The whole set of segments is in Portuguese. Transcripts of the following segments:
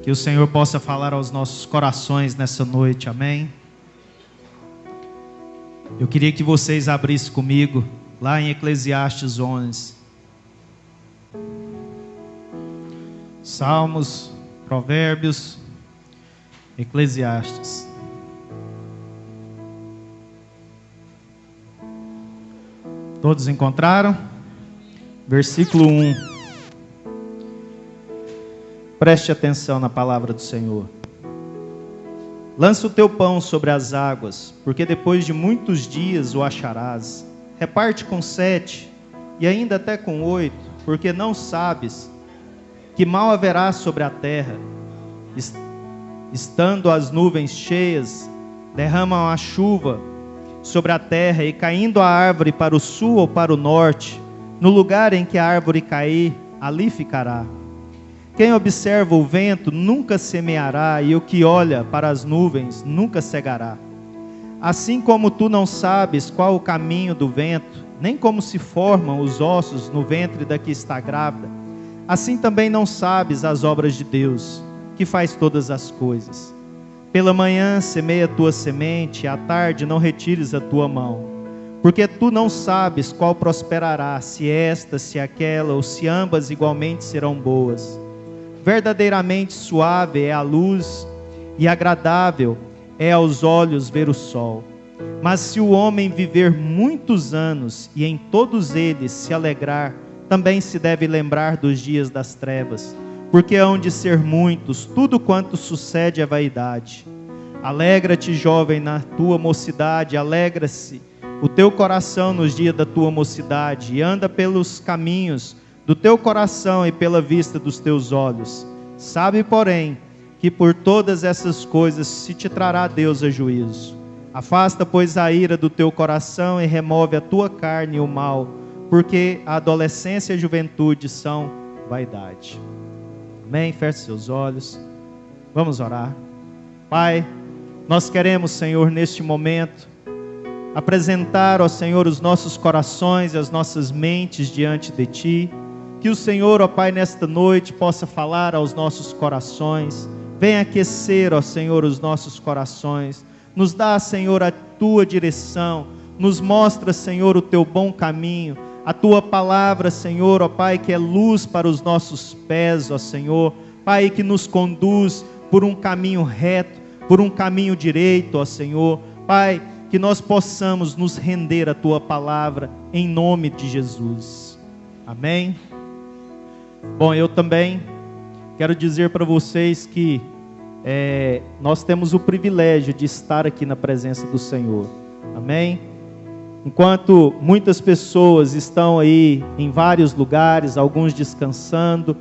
Que o Senhor possa falar aos nossos corações nessa noite, amém? Eu queria que vocês abrissem comigo lá em Eclesiastes 11. Salmos, Provérbios, Eclesiastes. Todos encontraram? Versículo 1. Preste atenção na palavra do Senhor. Lança o teu pão sobre as águas, porque depois de muitos dias o acharás. Reparte com 7, e ainda até com 8, porque não sabes que mal haverá sobre a terra. Estando as nuvens cheias, derramam a chuva sobre a terra, e caindo a árvore para o sul ou para o norte, no lugar em que a árvore cair, ali ficará. Quem observa o vento nunca semeará, e o que olha para as nuvens nunca cegará. Assim como tu não sabes qual o caminho do vento, nem como se formam os ossos no ventre da que está grávida, assim também não sabes as obras de Deus, que faz todas as coisas. Pela manhã semeia a tua semente, e à tarde não retires a tua mão, porque tu não sabes qual prosperará, se esta, se aquela, ou se ambas igualmente serão boas. Verdadeiramente suave é a luz, e agradável é aos olhos ver o sol. Mas se o homem viver muitos anos, e em todos eles se alegrar, também se deve lembrar dos dias das trevas, porque hão de ser muitos, tudo quanto sucede é vaidade. Alegra-te, jovem, na tua mocidade, alegra-se o teu coração nos dias da tua mocidade, e anda pelos caminhos do teu coração e pela vista dos teus olhos. Sabe, porém, que por todas essas coisas se te trará Deus a juízo. Afasta, pois, a ira do teu coração e remove a tua carne e o mal, porque a adolescência e a juventude são vaidade. Amém? Feche seus olhos. Vamos orar. Pai, nós queremos, Senhor, neste momento, apresentar ao Senhor os nossos corações e as nossas mentes diante de Ti. Que o Senhor, ó Pai, nesta noite possa falar aos nossos corações. Venha aquecer, ó Senhor, os nossos corações. Nos dá, Senhor, a Tua direção. Nos mostra, Senhor, o Teu bom caminho. A Tua palavra, Senhor, ó Pai, que é luz para os nossos pés, ó Senhor. Pai, que nos conduz por um caminho reto, por um caminho direito, ó Senhor. Pai, que nós possamos nos render à Tua palavra, em nome de Jesus. Amém? Bom, eu também quero dizer para vocês que nós temos o privilégio de estar aqui na presença do Senhor. Amém? Enquanto muitas pessoas estão aí em vários lugares, alguns descansando,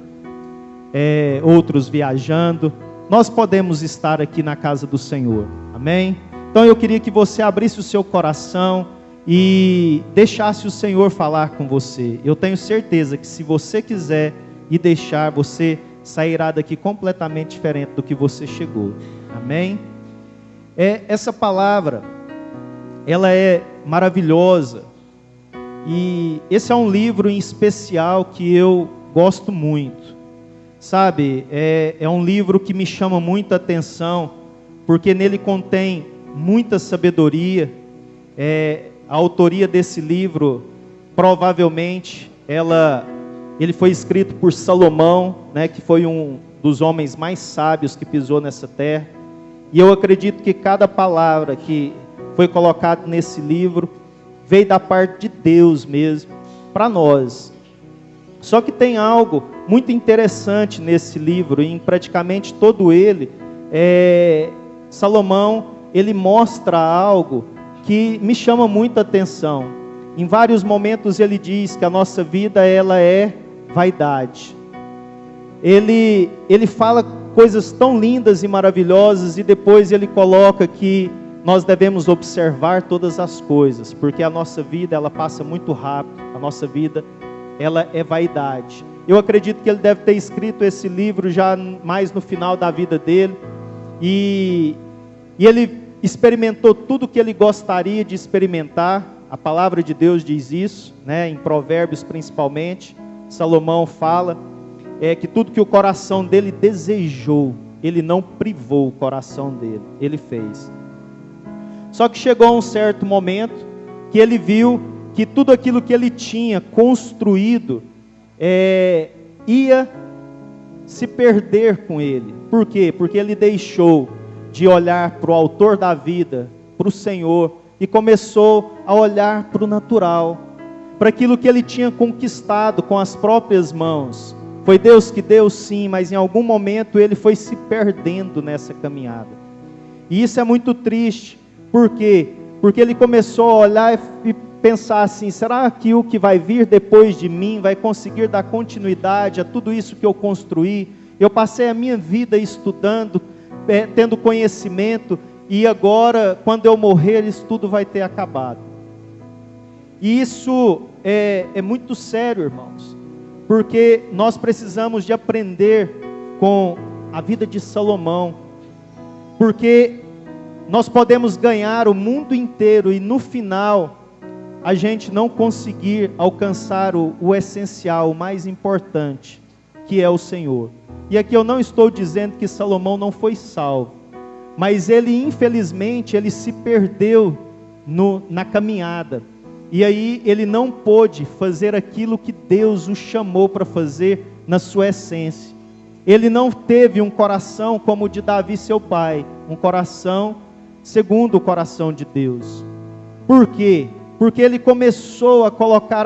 outros viajando, nós podemos estar aqui na casa do Senhor. Amém? Então eu queria que você abrisse o seu coração e deixasse o Senhor falar com você. Eu tenho certeza que se você quiser e deixar, você sairá daqui completamente diferente do que você chegou. Amém? Essa palavra, ela é maravilhosa, e esse é um livro em especial que eu gosto muito, sabe? É um livro que me chama muita atenção, porque nele contém muita sabedoria. A autoria desse livro, provavelmente, ele foi escrito por Salomão, né, que foi um dos homens mais sábios que pisou nessa terra. E eu acredito que cada palavra que foi colocada nesse livro veio da parte de Deus mesmo, para nós. Só que tem algo muito interessante nesse livro, e em praticamente todo ele, Salomão, ele mostra algo que me chama muita atenção. Em vários momentos ele diz que a nossa vida, ela é vaidade. Ele fala coisas tão lindas e maravilhosas, e depois ele coloca que nós devemos observar todas as coisas, porque a nossa vida, ela passa muito rápido. A nossa vida, ela é vaidade. Eu acredito que ele deve ter escrito esse livro já mais no final da vida dele, e ele experimentou tudo o que ele gostaria de experimentar. A palavra de Deus diz isso, né? Em Provérbios principalmente, Salomão fala que tudo que o coração dele desejou, ele não privou o coração dele, ele fez. Só que chegou um certo momento que ele viu que tudo aquilo que ele tinha construído ia se perder com ele. Por quê? Porque ele deixou de olhar para o autor da vida, para o Senhor, e começou a olhar para o natural, para aquilo que ele tinha conquistado com as próprias mãos. Foi Deus que deu, sim, mas em algum momento ele foi se perdendo nessa caminhada. E isso é muito triste. Por quê? Porque ele começou a olhar e pensar assim: será que o que vai vir depois de mim vai conseguir dar continuidade a tudo isso que eu construí? Eu passei a minha vida estudando, tendo conhecimento, e agora, quando eu morrer, isso tudo vai ter acabado. E isso é muito sério, irmãos, porque nós precisamos de aprender com a vida de Salomão, porque nós podemos ganhar o mundo inteiro e no final a gente não conseguir alcançar o essencial, o mais importante, que é o Senhor. E aqui eu não estou dizendo que Salomão não foi salvo, mas ele infelizmente ele se perdeu na caminhada, e aí ele não pôde fazer aquilo que Deus o chamou para fazer na sua essência. Ele não teve um coração como o de Davi seu pai, um coração segundo o coração de Deus. Por quê? Porque ele começou a colocar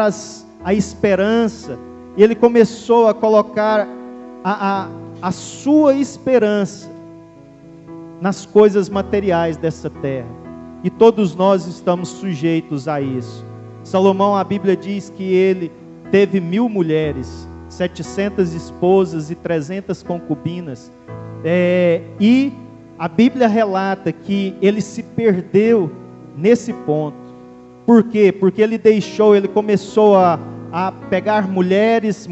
a esperança, ele começou a colocar a sua esperança nas coisas materiais dessa terra, e todos nós estamos sujeitos a isso. Salomão, a Bíblia diz que ele teve 1000 mulheres, 700 esposas e 300 concubinas, e a Bíblia relata que ele se perdeu nesse ponto. Por quê? Porque ele começou a pegar mulheres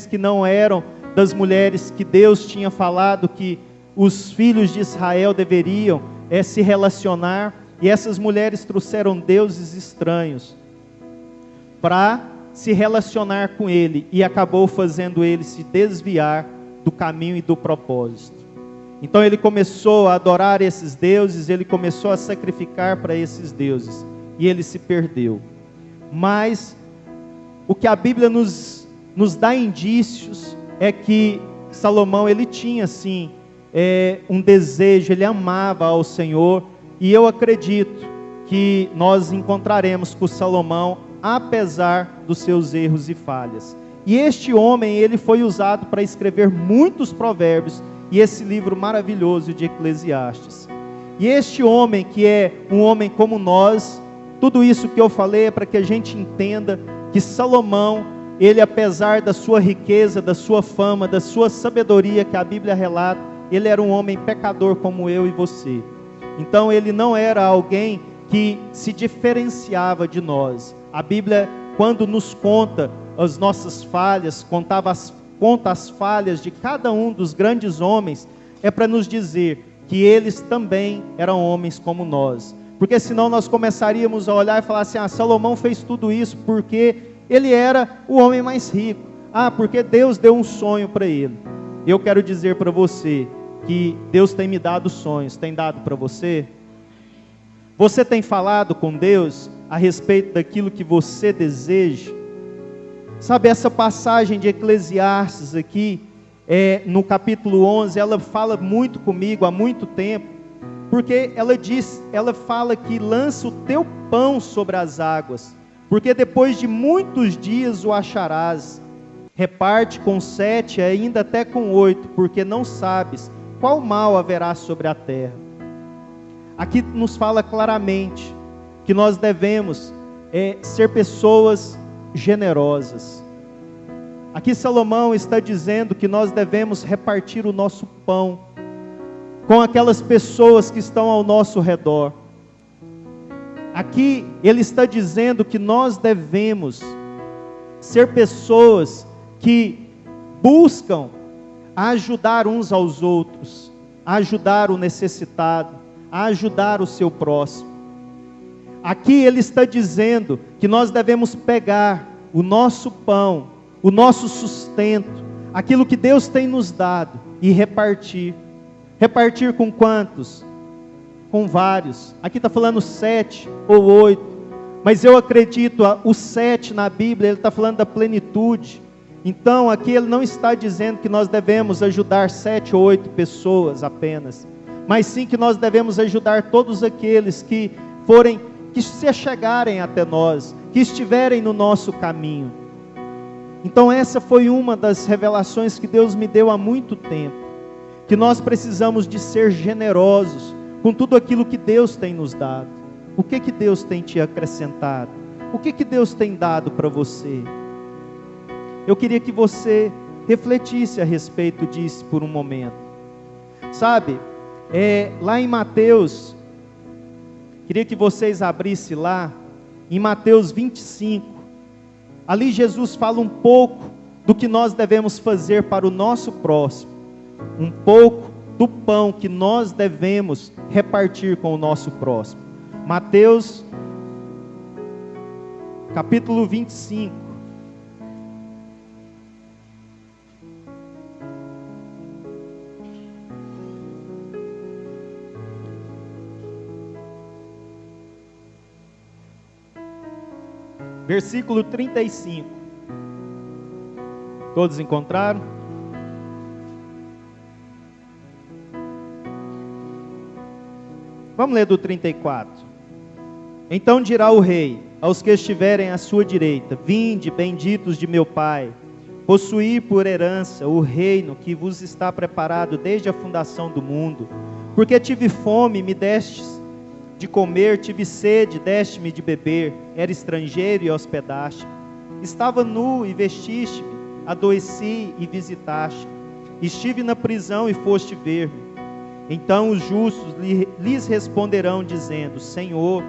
que não eram das mulheres que Deus tinha falado que os filhos de Israel deveriam se relacionar, e essas mulheres trouxeram deuses estranhos para se relacionar com ele, e acabou fazendo ele se desviar do caminho e do propósito. Então ele começou a adorar esses deuses, ele começou a sacrificar para esses deuses, e ele se perdeu. Mas o que a Bíblia nos dá indícios é que Salomão, ele tinha sim um desejo, ele amava ao Senhor, e eu acredito que nós encontraremos com Salomão, apesar dos seus erros e falhas. E este homem, ele foi usado para escrever muitos provérbios, e esse livro maravilhoso de Eclesiastes. E este homem, que é um homem como nós, tudo isso que eu falei é para que a gente entenda que Salomão, ele, apesar da sua riqueza, da sua fama, da sua sabedoria que a Bíblia relata, ele era um homem pecador como eu e você. Então ele não era alguém que se diferenciava de nós. A Bíblia, quando nos conta as nossas falhas, conta as falhas de cada um dos grandes homens, é para nos dizer que eles também eram homens como nós. Porque senão nós começaríamos a olhar e falar assim: Salomão fez tudo isso porque ele era o homem mais rico. Porque Deus deu um sonho para ele. Eu quero dizer para você que Deus tem me dado sonhos. Tem dado para você? Você tem falado com Deus a respeito daquilo que você deseja? Sabe, essa passagem de Eclesiastes aqui, no capítulo 11, ela fala muito comigo há muito tempo, porque ela fala que lança o teu pão sobre as águas, porque depois de muitos dias o acharás, reparte com 7, ainda até com 8, porque não sabes qual mal haverá sobre a terra. Aqui nos fala claramente que nós devemos ser pessoas generosas. Aqui Salomão está dizendo que nós devemos repartir o nosso pão com aquelas pessoas que estão ao nosso redor. Aqui ele está dizendo que nós devemos ser pessoas que buscam ajudar uns aos outros, ajudar o necessitado, ajudar o seu próximo. Aqui ele está dizendo que nós devemos pegar o nosso pão, o nosso sustento, aquilo que Deus tem nos dado, e repartir. Repartir com quantos? Com vários. Aqui está falando 7 ou 8. Mas eu acredito, o 7 na Bíblia, ele está falando da plenitude. Então aqui ele não está dizendo que nós devemos ajudar 7 ou 8 pessoas apenas, mas sim que nós devemos ajudar todos aqueles que se achegarem até nós, que estiverem no nosso caminho. Então essa foi uma das revelações que Deus me deu há muito tempo, que nós precisamos de ser generosos com tudo aquilo que Deus tem nos dado. O que Deus tem te acrescentado? O que Deus tem dado para você? Eu queria que você refletisse a respeito disso por um momento. Sabe, lá em Mateus, queria que vocês abrissem lá, em Mateus 25, ali Jesus fala um pouco do que nós devemos fazer para o nosso próximo, um pouco do pão que nós devemos repartir com o nosso próximo. Mateus, capítulo 25. Versículo 35. Todos encontraram? Vamos ler do 34. Então dirá o rei aos que estiverem à sua direita: vinde, benditos de meu Pai, possuí por herança o reino que vos está preparado desde a fundação do mundo. Porque tive fome, me destes de comer, tive sede, deste-me de beber, era estrangeiro e hospedaste-me, estava nu e vestiste-me, adoeci e visitaste, estive na prisão e foste ver-me. Então os justos lhes responderão dizendo: Senhor,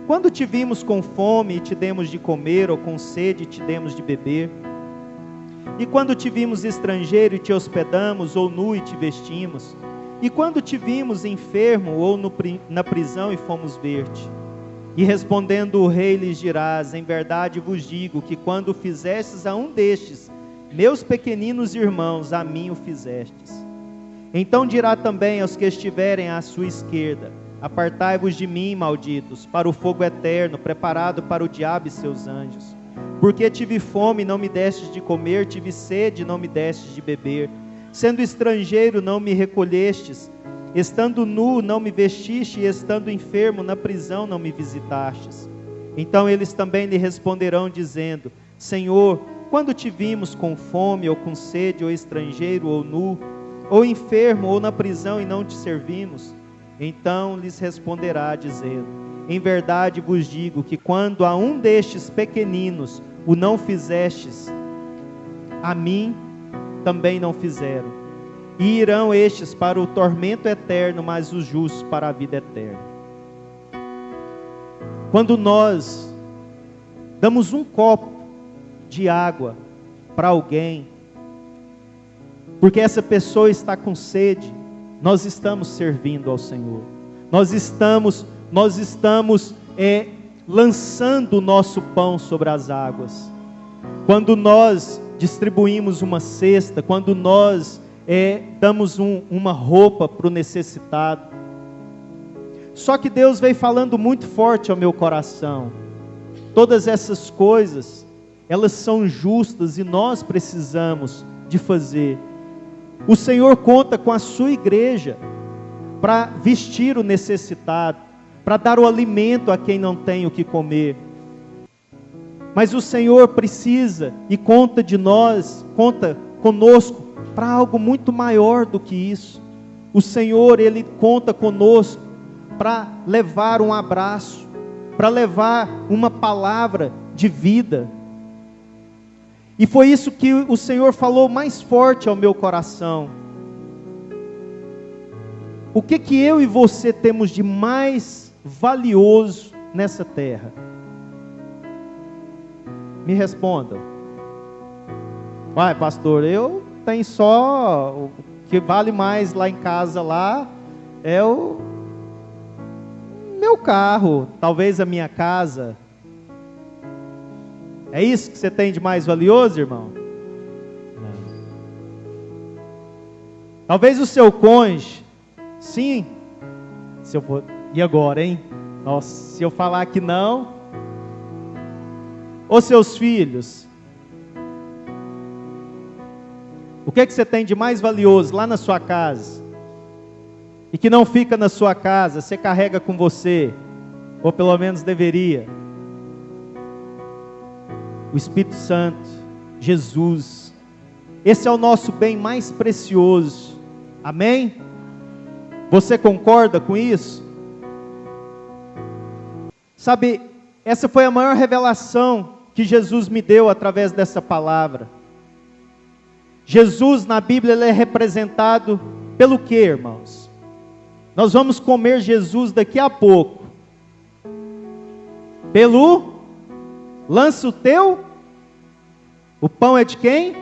quando te vimos com fome e te demos de comer, ou com sede e te demos de beber? E quando te vimos estrangeiro e te hospedamos, ou nu e te vestimos? E quando te vimos enfermo ou na prisão e fomos ver-te? E respondendo o rei lhes dirás: em verdade vos digo que quando fizestes a um destes meus pequeninos irmãos, a mim o fizestes. Então dirá também aos que estiverem à sua esquerda: apartai-vos de mim, malditos, para o fogo eterno, preparado para o diabo e seus anjos. Porque tive fome, não me destes de comer, tive sede, não me destes de beber. Sendo estrangeiro, não me recolhestes, estando nu, não me vestiste, e estando enfermo, na prisão, não me visitastes. Então eles também lhe responderão, dizendo: Senhor, quando te vimos com fome, ou com sede, ou estrangeiro, ou nu, ou enfermo, ou na prisão, e não te servimos? Então lhes responderá, dizendo: em verdade vos digo que quando a um destes pequeninos o não fizestes, a mim também não fizeram. E irão estes para o tormento eterno, mas os justos para a vida eterna. Quando nós damos um copo de água para alguém, porque essa pessoa está com sede, nós estamos servindo ao Senhor. Nós estamos lançando o nosso pão sobre as águas. Quando nós distribuímos uma cesta, quando nós damos uma roupa para o necessitado. Só que Deus veio falando muito forte ao meu coração: todas essas coisas, elas são justas e nós precisamos de fazer. O Senhor conta com a sua igreja para vestir o necessitado, para dar o alimento a quem não tem o que comer. Mas o Senhor precisa e conta conosco para algo muito maior do que isso. O Senhor, Ele conta conosco para levar um abraço, para levar uma palavra de vida. E foi isso que o Senhor falou mais forte ao meu coração. O que eu e você temos de mais valioso nessa terra? Me respondam. Vai, pastor, eu tenho só o que vale mais lá em casa lá é o meu carro, talvez a minha casa. É isso que você tem de mais valioso, irmão? Não. Talvez o seu cônjuge, Sim. E agora, hein? Nossa, se eu falar que não. Ou seus filhos? O que é que você tem de mais valioso lá na sua casa? E que não fica na sua casa, você carrega com você, ou pelo menos deveria. O Espírito Santo, Jesus. Esse é o nosso bem mais precioso. Amém? Você concorda com isso? Sabe, essa foi a maior revelação que Jesus me deu através dessa palavra. Jesus na Bíblia ele é representado pelo quê, irmãos? Nós vamos comer Jesus daqui a pouco. Pelo lança o teu. O pão é de quem?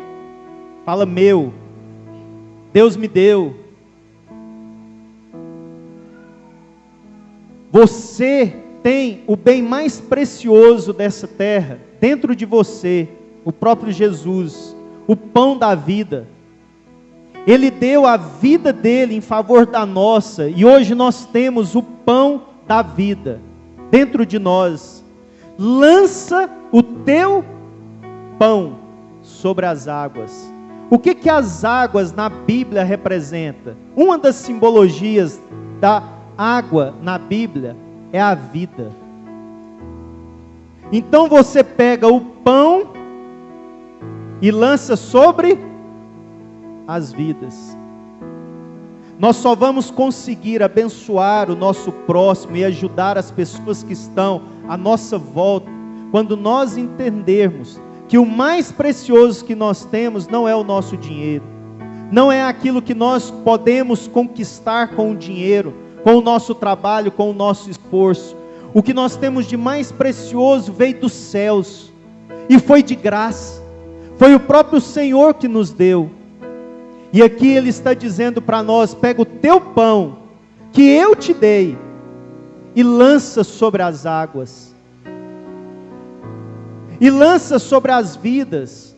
Fala meu. Deus me deu. Você tem o bem mais precioso dessa terra dentro de você, o próprio Jesus, o pão da vida. Ele deu a vida dele em favor da nossa, e hoje nós temos o pão da vida dentro de nós. Lança o teu pão sobre as águas. O que as águas na Bíblia representam? Uma das simbologias da água na Bíblia é a vida. Então você pega o pão e lança sobre as vidas. Nós só vamos conseguir abençoar o nosso próximo e ajudar as pessoas que estão à nossa volta quando nós entendermos que o mais precioso que nós temos não é o nosso dinheiro, não é aquilo que nós podemos conquistar com o dinheiro, com o nosso trabalho, com o nosso esforço. O que nós temos de mais precioso veio dos céus, e foi de graça, foi o próprio Senhor que nos deu. E aqui Ele está dizendo para nós: pega o teu pão, que eu te dei, e lança sobre as águas, e lança sobre as vidas.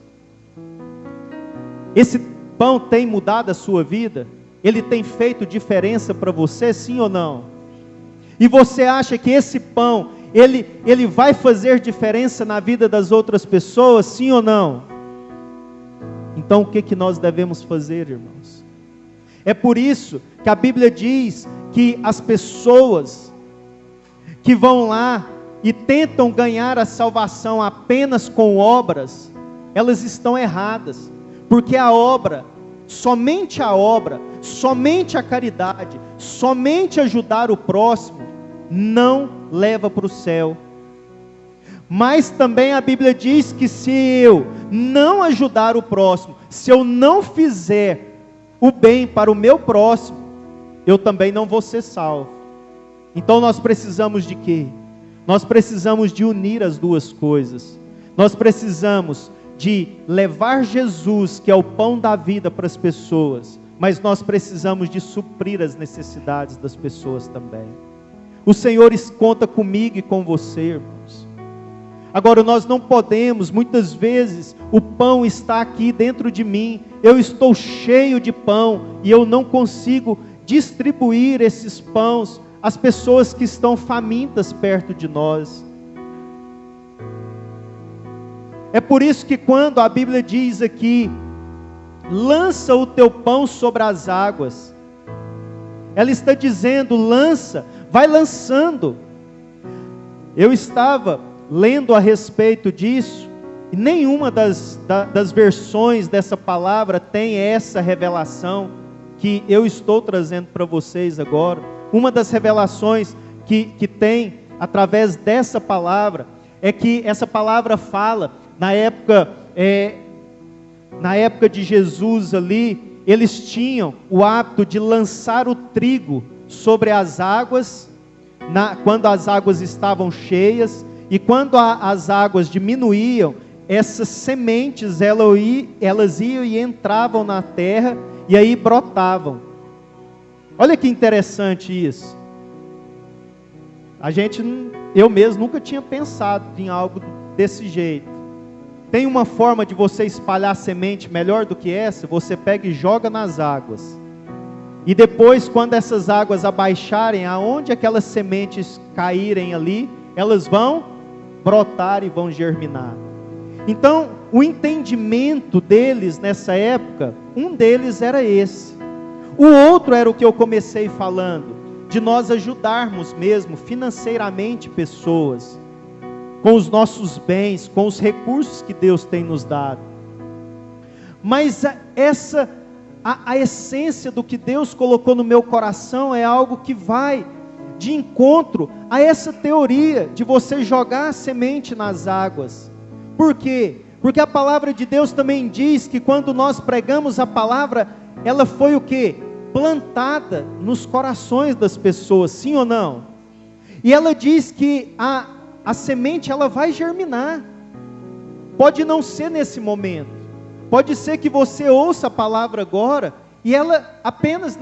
Esse pão tem mudado a sua vida? Ele tem feito diferença para você, sim ou não? E você acha que esse pão, ele vai fazer diferença na vida das outras pessoas, sim ou não? Então o que nós devemos fazer, irmãos? É por isso que a Bíblia diz que as pessoas que vão lá e tentam ganhar a salvação apenas com obras, elas estão erradas, porque a obra, somente a caridade, somente ajudar o próximo, não leva para o céu. Mas também a Bíblia diz que se eu não ajudar o próximo, se eu não fizer o bem para o meu próximo, eu também não vou ser salvo. Então nós precisamos de quê? Nós precisamos de unir as duas coisas. Nós precisamos de levar Jesus, que é o pão da vida, para as pessoas, mas nós precisamos de suprir as necessidades das pessoas também. O Senhor conta comigo e com você, irmãos. Agora nós não podemos, muitas vezes o pão está aqui dentro de mim, eu estou cheio de pão e eu não consigo distribuir esses pães às pessoas que estão famintas perto de nós. É por isso que quando a Bíblia diz aqui, lança o teu pão sobre as águas, ela está dizendo, lança, vai lançando. Eu estava lendo a respeito disso, e nenhuma das versões dessa palavra tem essa revelação que eu estou trazendo para vocês agora. Uma das revelações que tem através dessa palavra, é que essa palavra fala, na época de Jesus ali, eles tinham o hábito de lançar o trigo sobre as águas, quando as águas estavam cheias, e quando as águas diminuíam, essas sementes elas iam e entravam na terra, e aí brotavam. Olha que interessante isso. Eu mesmo nunca tinha pensado em algo desse jeito. Tem uma forma de você espalhar semente melhor do que essa? Você pega e joga nas águas. E depois, quando essas águas abaixarem, aonde aquelas sementes caírem ali, elas vão brotar e vão germinar. Então, o entendimento deles nessa época, um deles era esse. O outro era o que eu comecei falando, de nós ajudarmos mesmo financeiramente pessoas, com os nossos bens, com os recursos que Deus tem nos dado. Mas a essência do que Deus colocou no meu coração é algo que vai de encontro a essa teoria de você jogar a semente nas águas. Por quê? Porque a palavra de Deus também diz que quando nós pregamos a palavra, ela foi o quê? Plantada nos corações das pessoas, sim ou não? E ela diz que a semente ela vai germinar. Pode não ser nesse momento. Pode ser que você ouça a palavra agora e ela apenas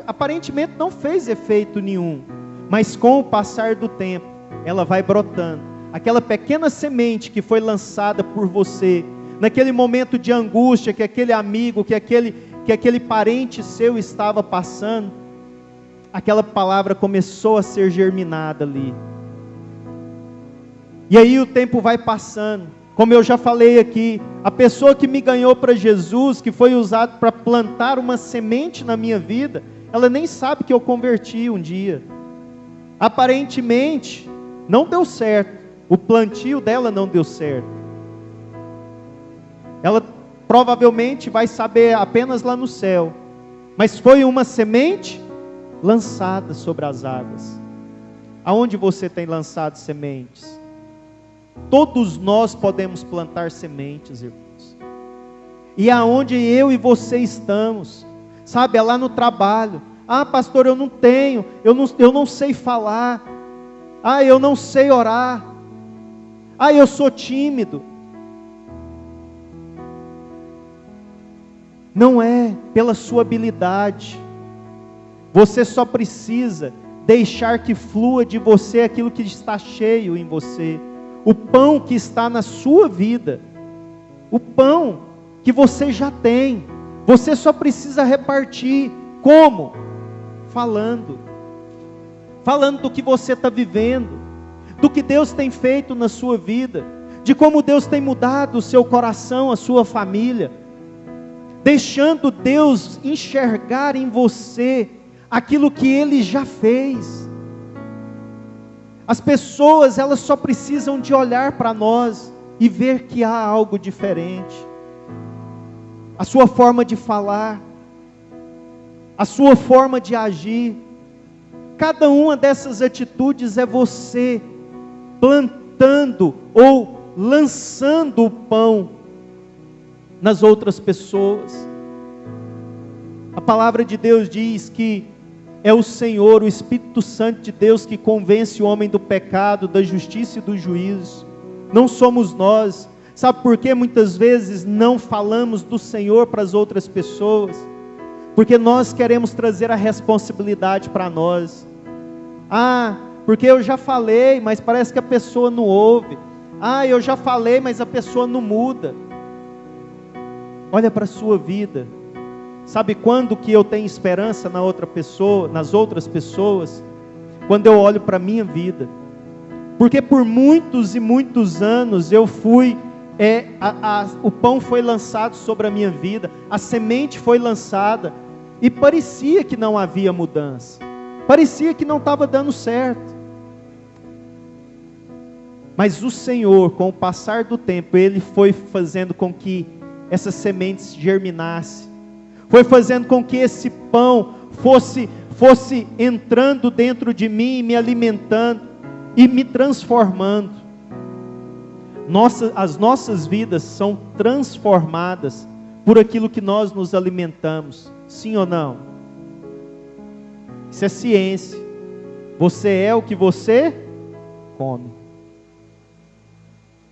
aparentemente não fez efeito nenhum. Mas com o passar do tempo, ela vai brotando. Aquela pequena semente que foi lançada por você, naquele momento de angústia que aquele amigo, que aquele parente seu estava passando, aquela palavra começou a ser germinada ali. E aí o tempo vai passando. Como eu já falei aqui, a pessoa que me ganhou para Jesus, que foi usado para plantar uma semente na minha vida, ela nem sabe que eu converti um dia. Aparentemente, não deu certo. O plantio dela não deu certo. Ela provavelmente vai saber apenas lá no céu. Mas foi uma semente lançada sobre as águas. Aonde você tem lançado sementes? Todos nós podemos plantar sementes, irmãos. E aonde eu e você estamos, sabe, é lá no trabalho. Ah, pastor, eu não tenho, eu não sei falar. Ah, eu não sei orar. Ah, eu sou tímido. Não é pela sua habilidade. Você só precisa deixar que flua de você aquilo que está cheio em você. O pão que está na sua vida, o pão que você já tem, você só precisa repartir. Como? Falando do que você está vivendo, do que Deus tem feito na sua vida, de como Deus tem mudado o seu coração, a sua família, deixando Deus enxergar em você aquilo que Ele já fez. As pessoas, elas só precisam de olhar para nós e ver que há algo diferente. A sua forma de falar, a sua forma de agir, cada uma dessas atitudes é você plantando ou lançando o pão nas outras pessoas. A palavra de Deus diz que é o Senhor, o Espírito Santo de Deus que convence o homem do pecado, da justiça e do juízo. Não somos nós. Sabe por que muitas vezes não falamos do Senhor para as outras pessoas? Porque nós queremos trazer a responsabilidade para nós. Ah, porque eu já falei, mas parece que a pessoa não ouve. Ah, eu já falei, mas a pessoa não muda. Olha para a sua vida. Sabe quando que eu tenho esperança na outra pessoa, nas outras pessoas? Quando eu olho para a minha vida. Porque por muitos e muitos anos eu fui, o pão foi lançado sobre a minha vida, a semente foi lançada, e parecia que não havia mudança, parecia que não estava dando certo. Mas o Senhor, com o passar do tempo, Ele foi fazendo com que essas sementes germinassem, foi fazendo com que esse pão fosse entrando dentro de mim, me alimentando e me transformando. As nossas vidas são transformadas por aquilo que nós nos alimentamos, sim ou não? Isso é ciência. Você é o que você come.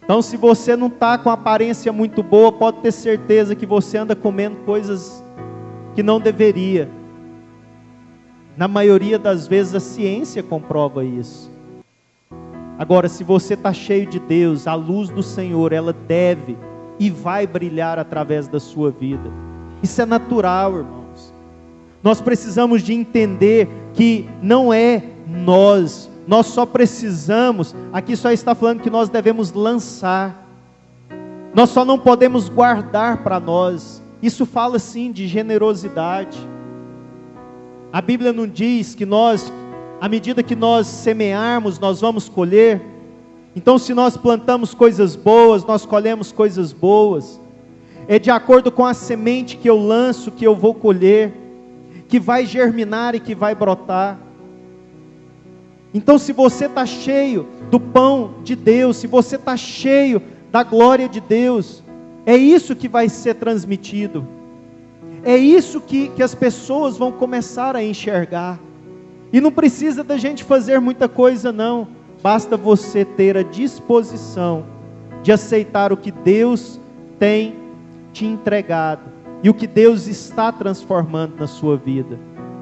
Então, se você não está com aparência muito boa, pode ter certeza que você anda comendo coisas que não deveria. Na maioria das vezes a ciência comprova isso. Agora, se você está cheio de Deus, a luz do Senhor, ela deve e vai brilhar através da sua vida. Isso é natural, irmãos. Nós precisamos de entender que não é nós só precisamos, aqui só está falando que nós devemos lançar, nós só não podemos guardar para nós. Isso fala sim de generosidade. A Bíblia não diz que nós, à medida que nós semearmos, nós vamos colher. Então se nós plantamos coisas boas, nós colhemos coisas boas. É de acordo com a semente que eu lanço, que eu vou colher, que vai germinar e que vai brotar. Então se você está cheio do pão de Deus, se você está cheio da glória de Deus, é isso que vai ser transmitido. É isso que as pessoas vão começar a enxergar. E não precisa da gente fazer muita coisa não. Basta você ter a disposição de aceitar o que Deus tem te entregado. E o que Deus está transformando na sua vida.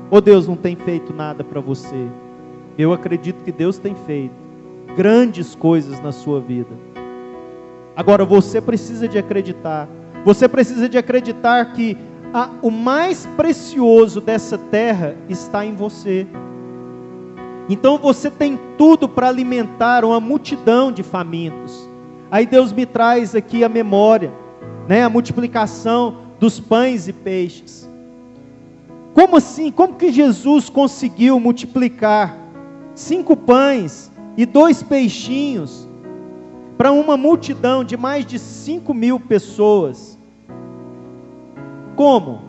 Ou Deus não tem feito nada para você? Eu acredito que Deus tem feito grandes coisas na sua vida. Agora você precisa de acreditar. Você precisa de acreditar que o mais precioso dessa terra está em você. Então você tem tudo para alimentar uma multidão de famintos. Aí Deus me traz aqui a memória, né, a multiplicação dos pães e peixes. Como assim? Como que Jesus conseguiu multiplicar 5 pães e 2 peixinhos para uma multidão de mais de 5.000 pessoas? Como?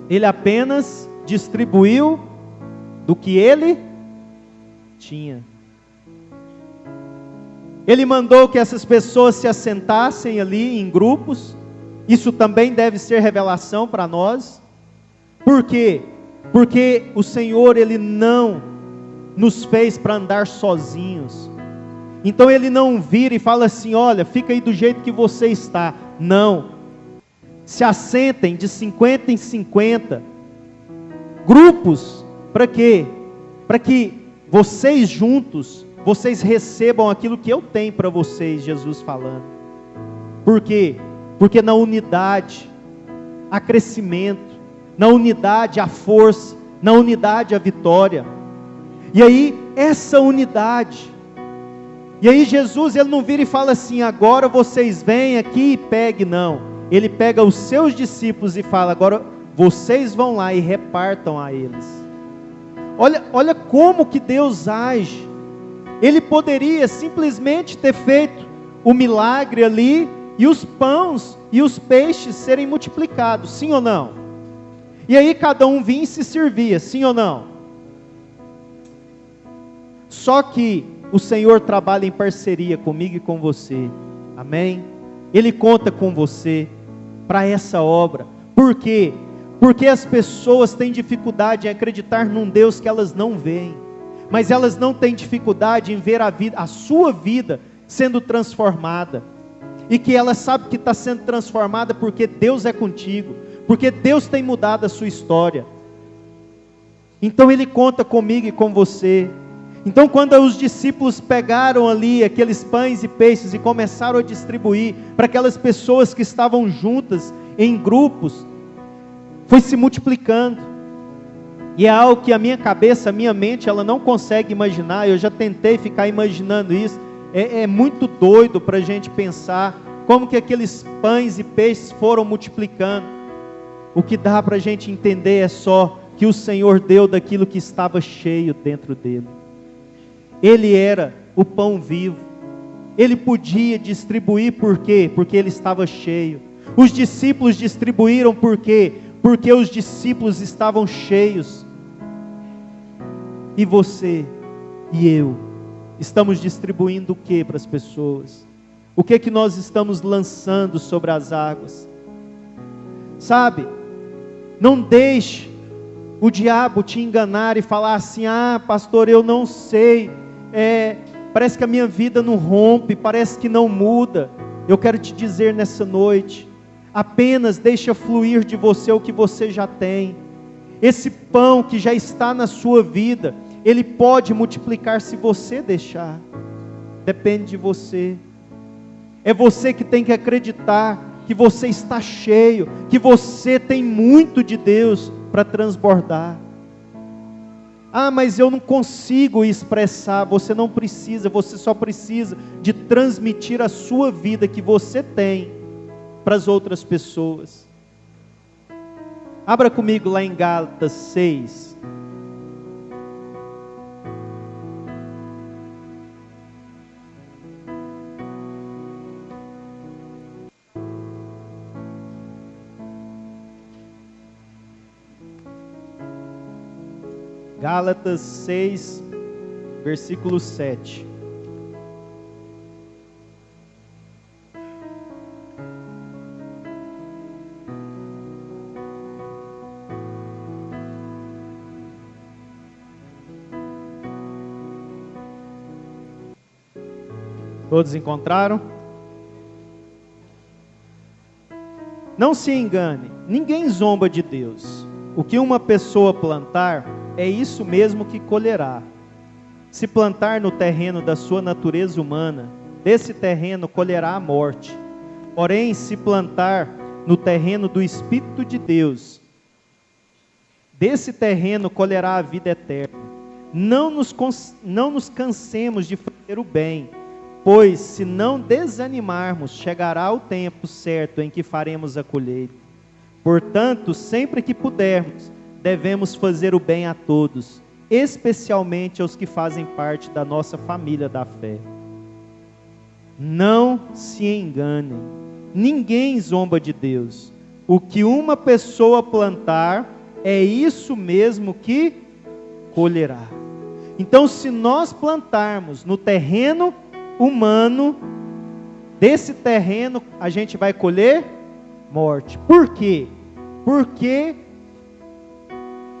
Ele apenas distribuiu do que ele tinha. Ele mandou que essas pessoas se assentassem ali em grupos. Isso também deve ser revelação para nós. Por quê? Porque o Senhor, Ele não nos fez para andar sozinhos. Então Ele não vira e fala assim: olha, fica aí do jeito que você está. Não. Se assentem de 50 em 50 grupos. Para quê? Para que vocês juntos, vocês recebam aquilo que eu tenho para vocês, Jesus falando. Por quê? Porque na unidade há crescimento, na unidade há força, na unidade há vitória. E aí, essa unidade, e aí Jesus, Ele não vira e fala assim: agora vocês vêm aqui e peguem, não. Ele pega os seus discípulos e fala: agora vocês vão lá e repartam a eles. Olha como que Deus age. Ele poderia simplesmente ter feito o milagre ali, e os pães e os peixes serem multiplicados, sim ou não? E aí cada um vinha e se servia, sim ou não? Só que o Senhor trabalha em parceria comigo e com você, amém? Ele conta com você para essa obra. Por quê? Porque as pessoas têm dificuldade em acreditar num Deus que elas não veem, mas elas não têm dificuldade em ver a sua vida sendo transformada, e que ela sabe que está sendo transformada porque Deus é contigo, porque Deus tem mudado a sua história. Então Ele conta comigo e com você. Então quando os discípulos pegaram ali aqueles pães e peixes e começaram a distribuir para aquelas pessoas que estavam juntas em grupos, foi se multiplicando. E é algo que a minha cabeça, a minha mente, ela não consegue imaginar. Eu já tentei ficar imaginando isso. É muito doido para a gente pensar como que aqueles pães e peixes foram multiplicando. O que dá para a gente entender é só que o Senhor deu daquilo que estava cheio dentro dele. Ele era o pão vivo. Ele podia distribuir, por quê? Porque ele estava cheio. Os discípulos distribuíram por quê? Porque os discípulos estavam cheios. E você e eu estamos distribuindo o que para as pessoas? O que nós estamos lançando sobre as águas? Sabe, não deixe o diabo te enganar e falar assim: ah, pastor, eu não sei, parece que a minha vida não rompe, parece que não muda. Eu quero te dizer nessa noite: apenas deixa fluir de você o que você já tem. Esse pão que já está na sua vida, ele pode multiplicar se você deixar. Depende de você. É você que tem que acreditar que você está cheio, que você tem muito de Deus para transbordar. Ah, mas eu não consigo expressar. Você não precisa, você só precisa de transmitir a sua vida que você tem para as outras pessoas. Abra comigo lá em Gálatas 6. Gálatas 6, versículo 7. Todos encontraram? Não se engane, ninguém zomba de Deus. O que uma pessoa plantar, é isso mesmo que colherá. Se plantar no terreno da sua natureza humana, desse terreno colherá a morte. Porém, se plantar no terreno do Espírito de Deus, desse terreno colherá a vida eterna. Não nos cansemos de fazer o bem, pois se não desanimarmos, chegará o tempo certo em que faremos a colheita. Portanto, sempre que pudermos, devemos fazer o bem a todos, especialmente aos que fazem parte da nossa família da fé. Não se enganem, ninguém zomba de Deus. O que uma pessoa plantar, é isso mesmo que colherá. Então, se nós plantarmos no terreno humano, desse terreno a gente vai colher morte. Por quê? Porque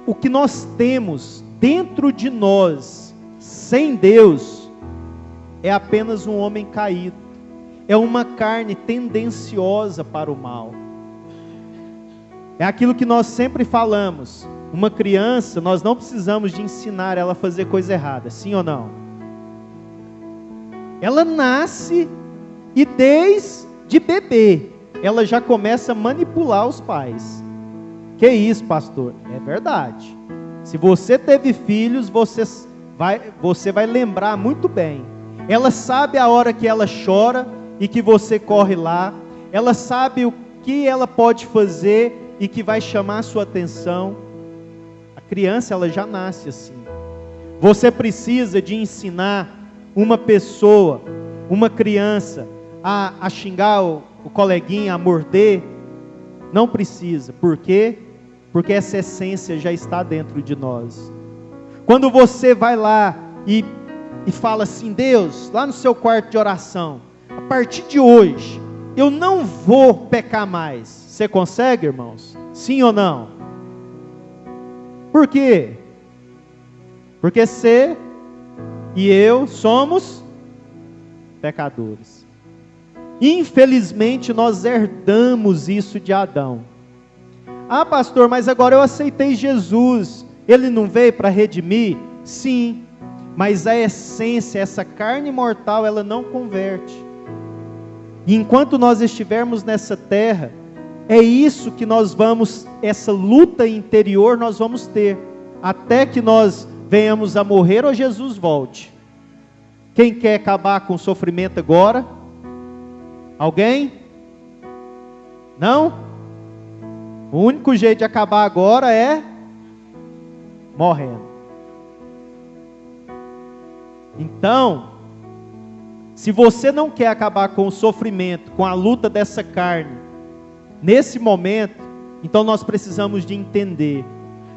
o que nós temos dentro de nós, sem Deus, é apenas um homem caído, é uma carne tendenciosa para o mal. É aquilo que nós sempre falamos, uma criança, nós não precisamos de ensinar ela a fazer coisa errada, sim ou não? Ela nasce e desde bebê, ela já começa a manipular os pais. Que isso, pastor? É verdade. Se você teve filhos, você vai lembrar muito bem. Ela sabe a hora que ela chora e que você corre lá. Ela sabe o que ela pode fazer e que vai chamar a sua atenção. A criança, ela já nasce assim. Você precisa de ensinar uma pessoa, uma criança, a xingar o coleguinha, a morder. Não precisa. Por quê? Porque essa essência já está dentro de nós. Quando você vai lá e fala assim: Deus, lá no seu quarto de oração, a partir de hoje, eu não vou pecar mais. Você consegue, irmãos? Sim ou não? Por quê? Porque você e eu somos pecadores. Infelizmente nós herdamos isso de Adão. Ah, pastor, mas agora eu aceitei Jesus, ele não veio para redimir? Sim, mas a essência, essa carne mortal, ela não converte. E enquanto nós estivermos nessa terra, é isso que nós vamos, essa luta interior nós vamos ter, até que nós venhamos a morrer ou Jesus volte. Quem quer acabar com o sofrimento agora? Alguém? Não? O único jeito de acabar agora é morrendo. Então, se você não quer acabar com o sofrimento, com a luta dessa carne, nesse momento, então nós precisamos de entender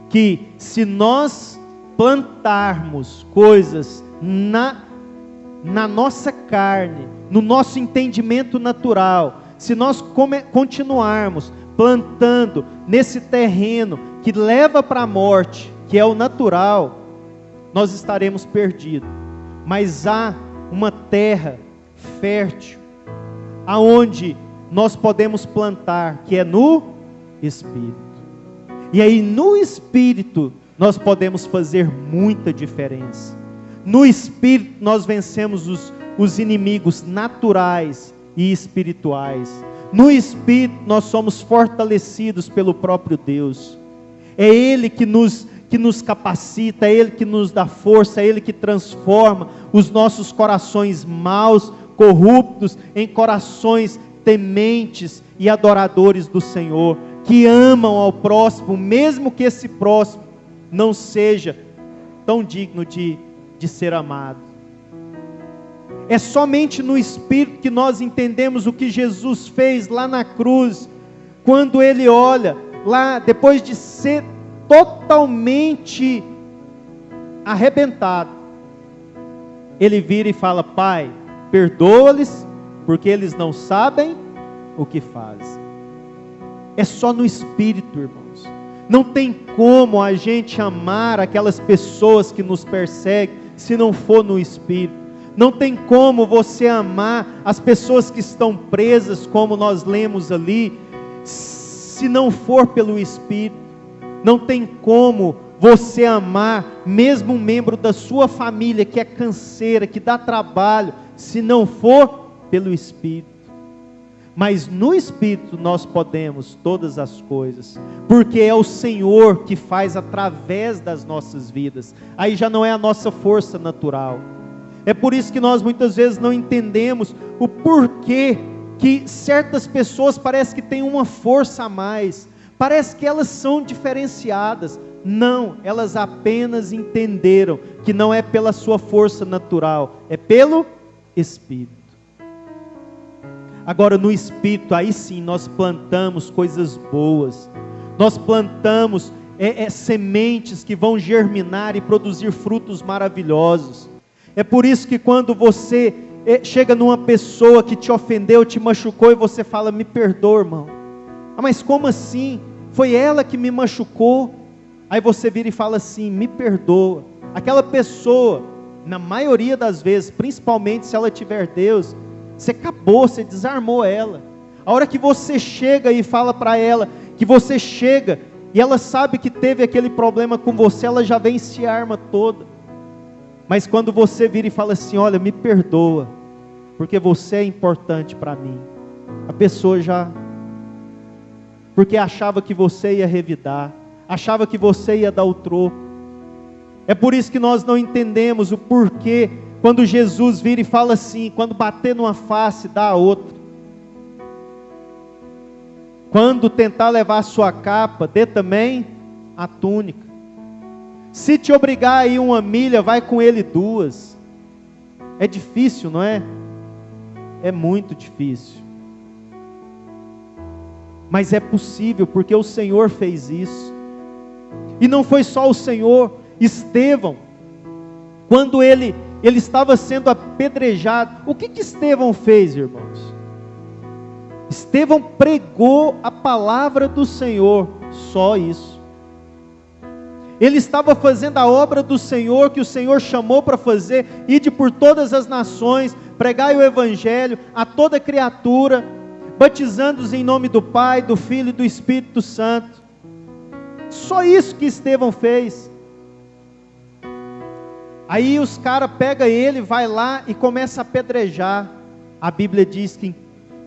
que se nós plantarmos coisas na nossa carne, no nosso entendimento natural, se nós continuarmos plantando nesse terreno que leva para a morte, que é o natural, nós estaremos perdidos. Mas há uma terra fértil, aonde nós podemos plantar, que é no Espírito. E aí no Espírito nós podemos fazer muita diferença. No Espírito nós vencemos os inimigos naturais e espirituais. No Espírito nós somos fortalecidos pelo próprio Deus. É Ele que nos capacita, é Ele que nos dá força, é Ele que transforma os nossos corações maus, corruptos, em corações tementes e adoradores do Senhor, que amam ao próximo, mesmo que esse próximo não seja tão digno de ser amado. É somente no Espírito que nós entendemos o que Jesus fez lá na cruz, quando Ele olha, lá depois de ser totalmente arrebentado, Ele vira e fala: Pai, perdoa-lhes, porque eles não sabem o que fazem. É só no Espírito, irmãos. Não tem como a gente amar aquelas pessoas que nos perseguem, se não for no Espírito. Não tem como você amar as pessoas que estão presas, como nós lemos ali, se não for pelo Espírito. Não tem como você amar mesmo um membro da sua família que é canseira, que dá trabalho, se não for pelo Espírito. Mas no Espírito nós podemos todas as coisas, porque é o Senhor que faz através das nossas vidas. Aí já não é a nossa força natural. É por isso que nós muitas vezes não entendemos o porquê que certas pessoas parece que têm uma força a mais, parece que elas são diferenciadas. Não, elas apenas entenderam que não é pela sua força natural, é pelo Espírito. Agora no Espírito, aí sim nós plantamos coisas boas, nós plantamos sementes que vão germinar e produzir frutos maravilhosos. É por isso que quando você chega numa pessoa que te ofendeu, te machucou, e você fala: me perdoa, irmão. Ah, mas como assim? Foi ela que me machucou. Aí você vira e fala assim: me perdoa. Aquela pessoa, na maioria das vezes, principalmente se ela tiver Deus, você acabou, você desarmou ela. A hora que você chega e fala para ela, que você chega, e ela sabe que teve aquele problema com você, ela já vem e se arma toda. Mas quando você vira e fala assim: olha, me perdoa, porque você é importante para mim, a pessoa já, porque achava que você ia revidar, achava que você ia dar o troco. É por isso que nós não entendemos o porquê, quando Jesus vira e fala assim: quando bater numa face, dá a outra. Quando tentar levar a sua capa, dê também a túnica. Se te obrigar a ir 1 milha, vai com ele 2. É difícil, não é? É muito difícil. Mas é possível, porque o Senhor fez isso. E não foi só o Senhor. Estevão, quando ele estava sendo apedrejado, o que Estevão fez, irmãos? Estevão pregou a palavra do Senhor, só isso. Ele estava fazendo a obra do Senhor, que o Senhor chamou para fazer: ide por todas as nações, pregai o Evangelho a toda criatura, batizando-os em nome do Pai, do Filho e do Espírito Santo. Só isso que Estevão fez. Aí os caras pegam ele, vai lá e começa a apedrejar. A Bíblia diz que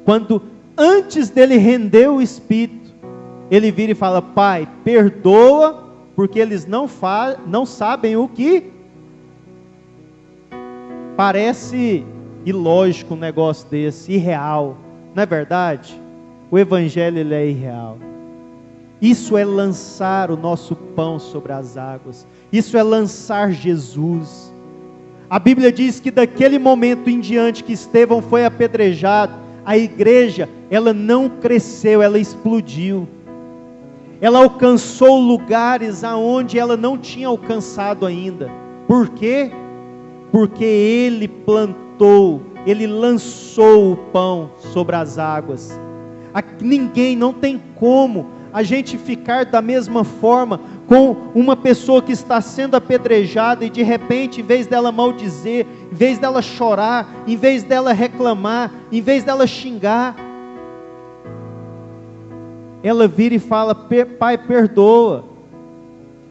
quando, antes dele render o Espírito, ele vira e fala: Pai, perdoa, porque eles não sabem o que. Parece ilógico um negócio desse, irreal, não é verdade? O Evangelho, ele é irreal. Isso é lançar o nosso pão sobre as águas, isso é lançar Jesus. A Bíblia diz que daquele momento em diante que Estevão foi apedrejado, a igreja, ela não cresceu, ela explodiu. Ela alcançou lugares aonde ela não tinha alcançado ainda. Por quê? Porque ele plantou, ele lançou o pão sobre as águas. Ninguém, não tem como a gente ficar da mesma forma com uma pessoa que está sendo apedrejada e de repente, em vez dela maldizer, em vez dela chorar, em vez dela reclamar, em vez dela xingar, ela vira e fala: Pai, perdoa.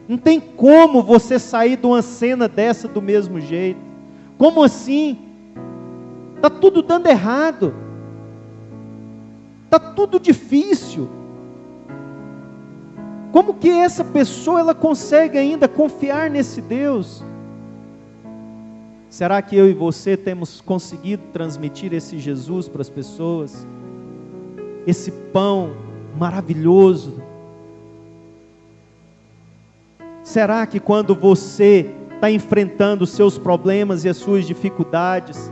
Não tem como você sair de uma cena dessa do mesmo jeito. Como assim? Está tudo dando errado. Está tudo difícil. Como que essa pessoa ela consegue ainda confiar nesse Deus? Será que eu e você temos conseguido transmitir esse Jesus para as pessoas? Esse pão maravilhoso? Será que quando você está enfrentando os seus problemas e as suas dificuldades,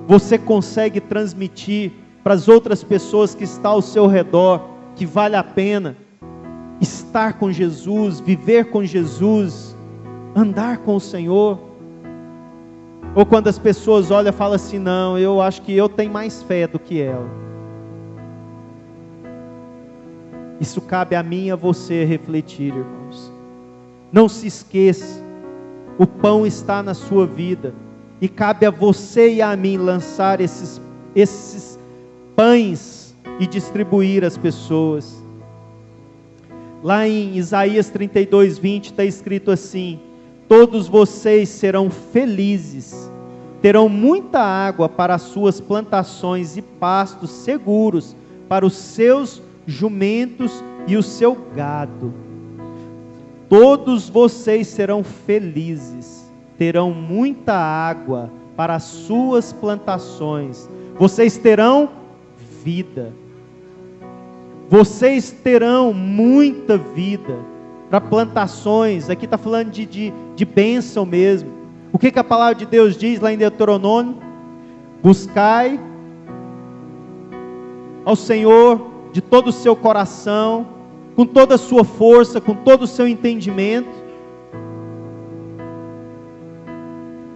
você consegue transmitir para as outras pessoas que estão ao seu redor que vale a pena estar com Jesus, viver com Jesus, andar com o Senhor? Ou quando as pessoas olham e falam assim, não, eu acho que eu tenho mais fé do que ela. Isso cabe a mim e a você refletir, irmãos. Não se esqueça, o pão está na sua vida, e cabe a você e a mim lançar esses pães e distribuir às pessoas. Lá em Isaías 32:20 está escrito assim: todos vocês serão felizes, terão muita água para as suas plantações e pastos seguros para os seus jumentos e o seu gado. Todos vocês serão felizes, terão muita água para as suas plantações, vocês terão vida, vocês terão muita vida. Para plantações, aqui está falando de bênção mesmo. O que a palavra de Deus diz lá em Deuteronômio? Buscai ao Senhor de todo o seu coração, com toda a sua força, com todo o seu entendimento.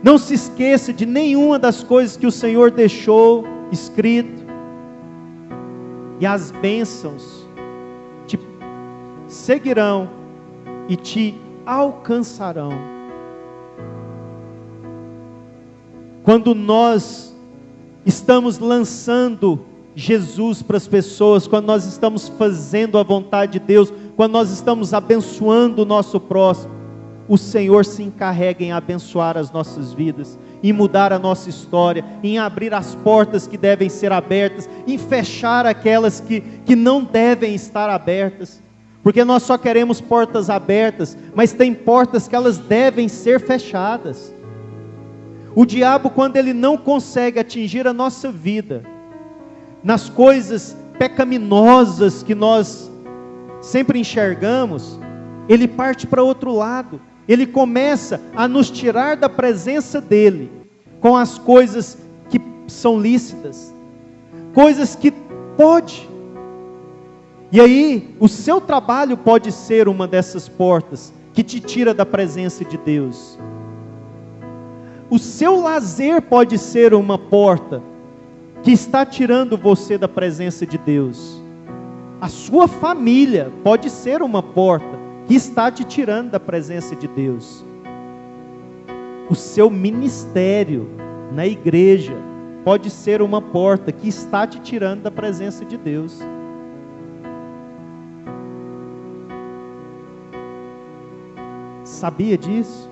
Não se esqueça de nenhuma das coisas que o Senhor deixou escrito, e as bênçãos te seguirão e te alcançarão. Quando nós estamos lançando Jesus para as pessoas, quando nós estamos fazendo a vontade de Deus, quando nós estamos abençoando o nosso próximo, o Senhor se encarrega em abençoar as nossas vidas, em mudar a nossa história, em abrir as portas que devem ser abertas, em fechar aquelas que não devem estar abertas, porque nós só queremos portas abertas, mas tem portas que elas devem ser fechadas. O diabo, quando ele não consegue atingir a nossa vida, nas coisas pecaminosas que nós sempre enxergamos, ele parte para outro lado. Ele começa a nos tirar da presença dele, com as coisas que são lícitas, coisas que pode. E aí, o seu trabalho pode ser uma dessas portas, que te tira da presença de Deus. O seu lazer pode ser uma porta, que está tirando você da presença de Deus. A sua família pode ser uma porta, que está te tirando da presença de Deus. O seu ministério na igreja pode ser uma porta que está te tirando da presença de Deus. Sabia disso?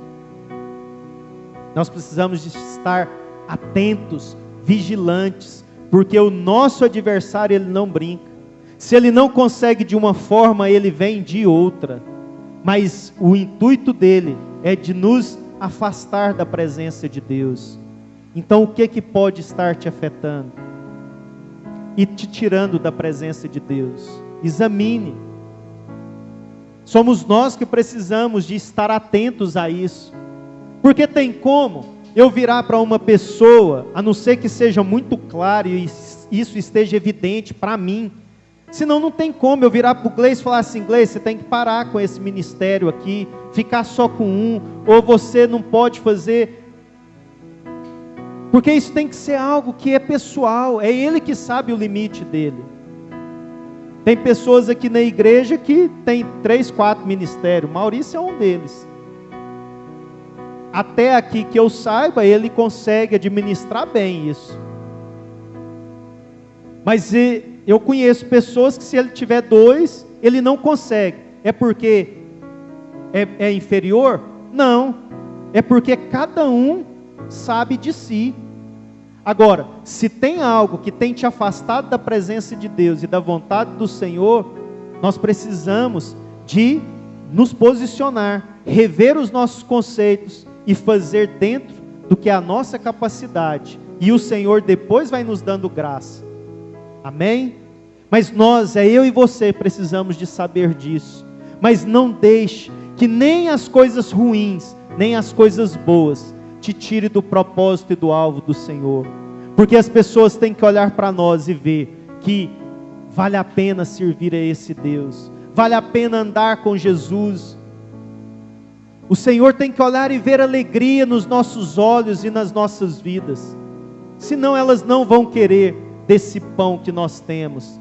Nós precisamos de estar atentos, vigilantes, porque o nosso adversário, ele não brinca. Se ele não consegue de uma forma, ele vem de outra. Mas o intuito dele é de nos afastar da presença de Deus. Então o que pode estar te afetando e te tirando da presença de Deus? Examine. Somos nós que precisamos de estar atentos a isso. Porque tem como eu virar para uma pessoa, a não ser que seja muito claro e isso esteja evidente para mim, senão não tem como eu virar para o Gleice e falar assim: Gleice, você tem que parar com esse ministério aqui, ficar só com um, ou você não pode fazer, porque isso tem que ser algo que é pessoal, é ele que sabe o limite dele. Tem pessoas aqui na igreja que tem 3, 4 ministérios, Maurício é um deles. Até aqui que eu saiba, ele consegue administrar bem isso. Mas eu conheço pessoas que se ele tiver 2, ele não consegue. É porque é inferior? Não. É porque cada um sabe de si. Agora, se tem algo que tem te afastado da presença de Deus e da vontade do Senhor, nós precisamos de nos posicionar, rever os nossos conceitos e fazer dentro do que é a nossa capacidade. E o Senhor depois vai nos dando graça. Amém? Mas nós, eu e você, precisamos de saber disso. Mas não deixe que nem as coisas ruins, nem as coisas boas, te tire do propósito e do alvo do Senhor. Porque as pessoas têm que olhar para nós e ver que vale a pena servir a esse Deus. Vale a pena andar com Jesus. O Senhor tem que olhar e ver alegria nos nossos olhos e nas nossas vidas. Senão elas não vão querer desse pão que nós temos.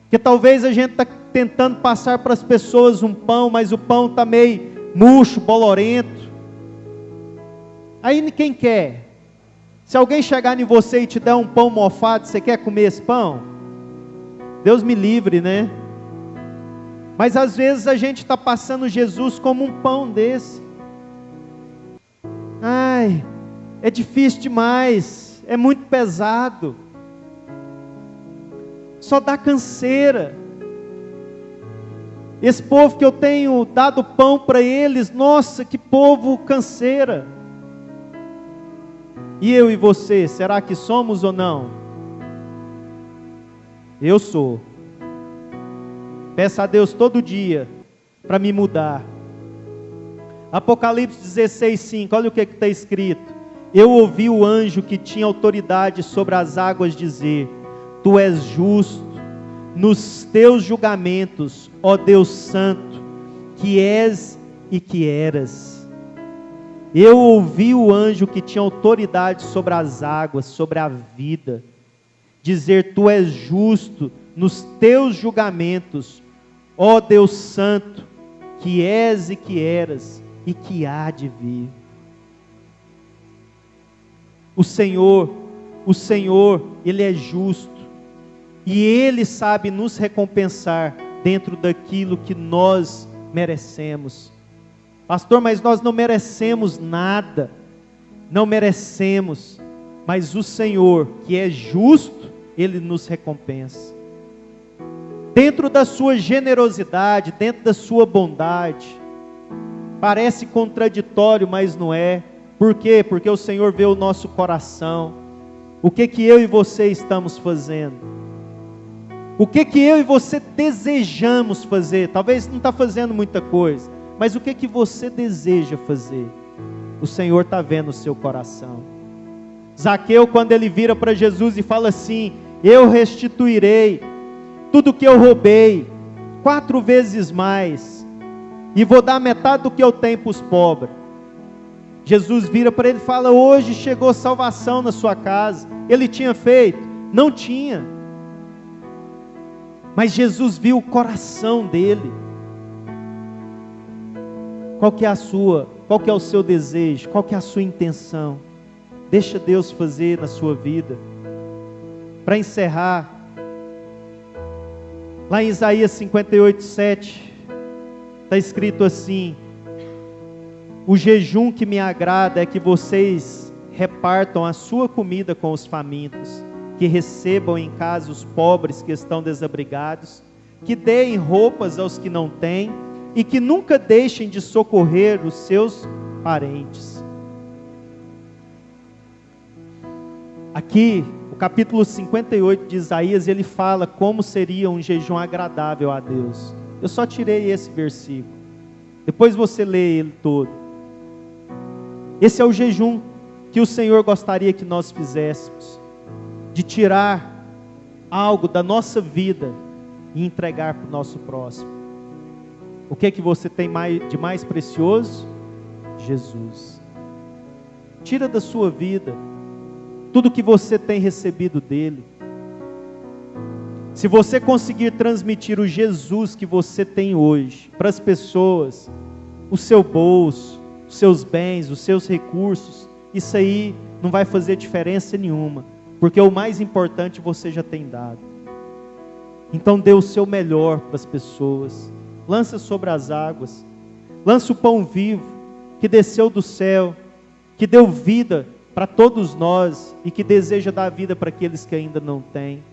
Porque talvez a gente está tentando passar para as pessoas um pão, mas o pão está meio murcho, bolorento. Aí quem quer? Se alguém chegar em você e te der um pão mofado, você quer comer esse pão? Deus me livre, né? Mas às vezes a gente está passando Jesus como um pão desse. Ai, é difícil demais, é muito pesado. Só dá canseira. Esse povo que eu tenho dado pão para eles, nossa, que povo canseira. E eu e você, será que somos ou não? Eu sou. Peço a Deus todo dia para me mudar. Apocalipse 16:5, olha o que está escrito. Eu ouvi o anjo que tinha autoridade sobre as águas dizer: Tu és justo nos teus julgamentos, ó Deus Santo, que és e que eras. Eu ouvi o anjo que tinha autoridade sobre as águas, sobre a vida, dizer: Tu és justo nos teus julgamentos, ó Deus Santo, que és e que eras e que há de vir. O Senhor, Ele é justo. E Ele sabe nos recompensar dentro daquilo que nós merecemos. Pastor, mas nós não merecemos nada. Não merecemos. Mas o Senhor, que é justo, Ele nos recompensa. Dentro da sua generosidade, dentro da sua bondade. Parece contraditório, mas não é. Por quê? Porque o Senhor vê o nosso coração. O que eu e você estamos fazendo? O que eu e você desejamos fazer? Talvez não está fazendo muita coisa, mas o que você deseja fazer? O Senhor está vendo o seu coração. Zaqueu, quando ele vira para Jesus e fala assim: eu restituirei tudo que eu roubei, 4 vezes mais, e vou dar metade do que eu tenho para os pobres. Jesus vira para ele e fala: hoje chegou salvação na sua casa. Ele tinha feito? Não tinha. Mas Jesus viu o coração dele. Qual que é o seu desejo? Qual que é a sua intenção? Deixa Deus fazer na sua vida. Para encerrar, lá em Isaías 58:7, está escrito assim: o jejum que me agrada é que vocês repartam a sua comida com os famintos, que recebam em casa os pobres que estão desabrigados, que deem roupas aos que não têm, e que nunca deixem de socorrer os seus parentes. Aqui, o capítulo 58 de Isaías, ele fala como seria um jejum agradável a Deus. Eu só tirei esse versículo, depois você lê ele todo. Esse é o jejum que o Senhor gostaria que nós fizéssemos, de tirar algo da nossa vida e entregar para o nosso próximo. O que é que você tem de mais precioso? Jesus. Tira da sua vida tudo que você tem recebido dele. Se você conseguir transmitir o Jesus que você tem hoje para as pessoas, o seu bolso, os seus bens, os seus recursos, isso aí não vai fazer diferença nenhuma, porque o mais importante você já tem dado. Então dê o seu melhor para as pessoas. Lança sobre as águas. Lança o pão vivo que desceu do céu, que deu vida para todos nós e que deseja dar vida para aqueles que ainda não têm.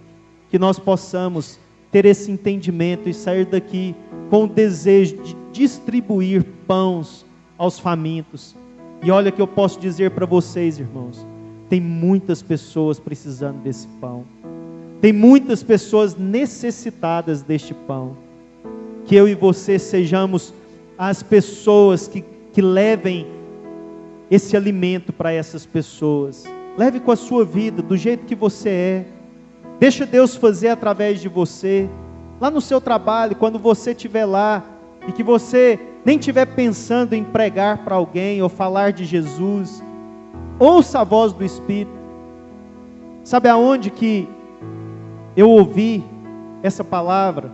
Que nós possamos ter esse entendimento e sair daqui com o desejo de distribuir pães aos famintos. E olha que eu posso dizer para vocês, irmãos, tem muitas pessoas precisando desse pão. Tem muitas pessoas necessitadas deste pão. Que eu e você sejamos as pessoas que levem esse alimento para essas pessoas. Leve com a sua vida, do jeito que você é. Deixa Deus fazer através de você. Lá no seu trabalho, quando você estiver lá, e que você nem estiver pensando em pregar para alguém, ou falar de Jesus, ouça a voz do Espírito. Sabe aonde que eu ouvi essa palavra?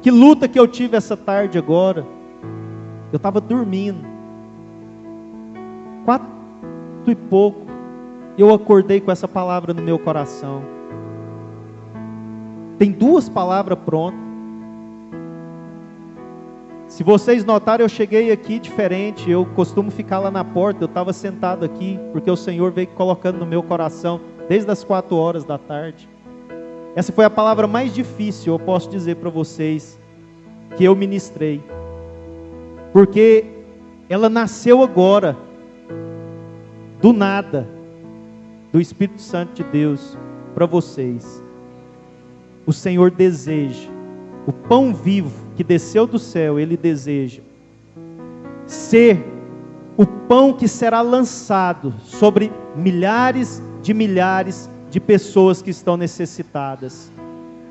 Que luta que eu tive essa tarde agora. Eu estava dormindo, 4 e pouco, eu acordei com essa palavra no meu coração. Tem 2 palavras prontas. Se vocês notarem, eu cheguei aqui diferente. Eu costumo ficar lá na porta. Eu estava sentado aqui, porque o Senhor veio colocando no meu coração, desde as 4 horas da tarde. Essa foi a palavra mais difícil, eu posso dizer para vocês, que eu ministrei. Porque ela nasceu agora, do nada, do Espírito Santo de Deus, para vocês. O Senhor deseja, o pão vivo que desceu do céu, Ele deseja ser o pão que será lançado sobre milhares de pessoas que estão necessitadas.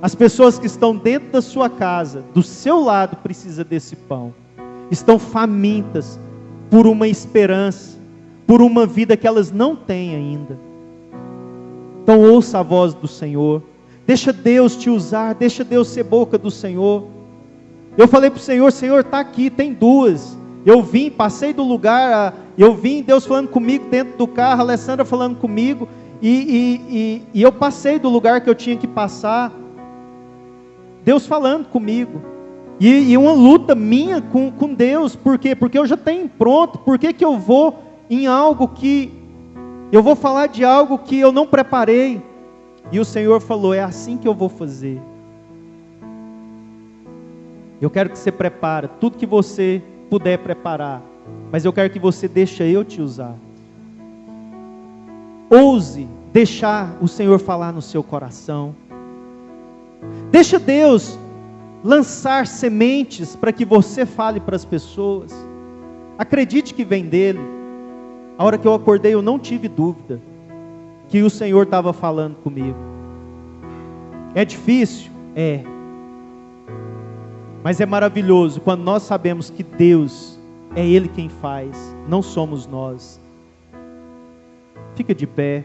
As pessoas que estão dentro da sua casa, do seu lado, precisam desse pão. Estão famintas por uma esperança, por uma vida que elas não têm ainda. Então ouça a voz do Senhor. Deixa Deus te usar, deixa Deus ser boca do Senhor. Eu falei para o Senhor, Senhor, está aqui, tem 2. Eu vim, passei do lugar, eu vim, Deus falando comigo dentro do carro, a Alessandra falando comigo, e eu passei do lugar que eu tinha que passar. Deus falando comigo. E uma luta minha com Deus. Por quê? Porque eu já tenho pronto. Por que eu vou em algo que... Eu vou falar de algo que eu não preparei. E o Senhor falou, é assim que eu vou fazer. Eu quero que você prepare tudo que você puder preparar. Mas eu quero que você deixe eu te usar. Ouse deixar o Senhor falar no seu coração. Deixa Deus lançar sementes para que você fale para as pessoas. Acredite que vem dele. A hora que eu acordei, eu não tive dúvida que o Senhor estava falando comigo. É difícil? É. Mas é maravilhoso quando nós sabemos que Deus é Ele quem faz, não somos nós. Fica de pé.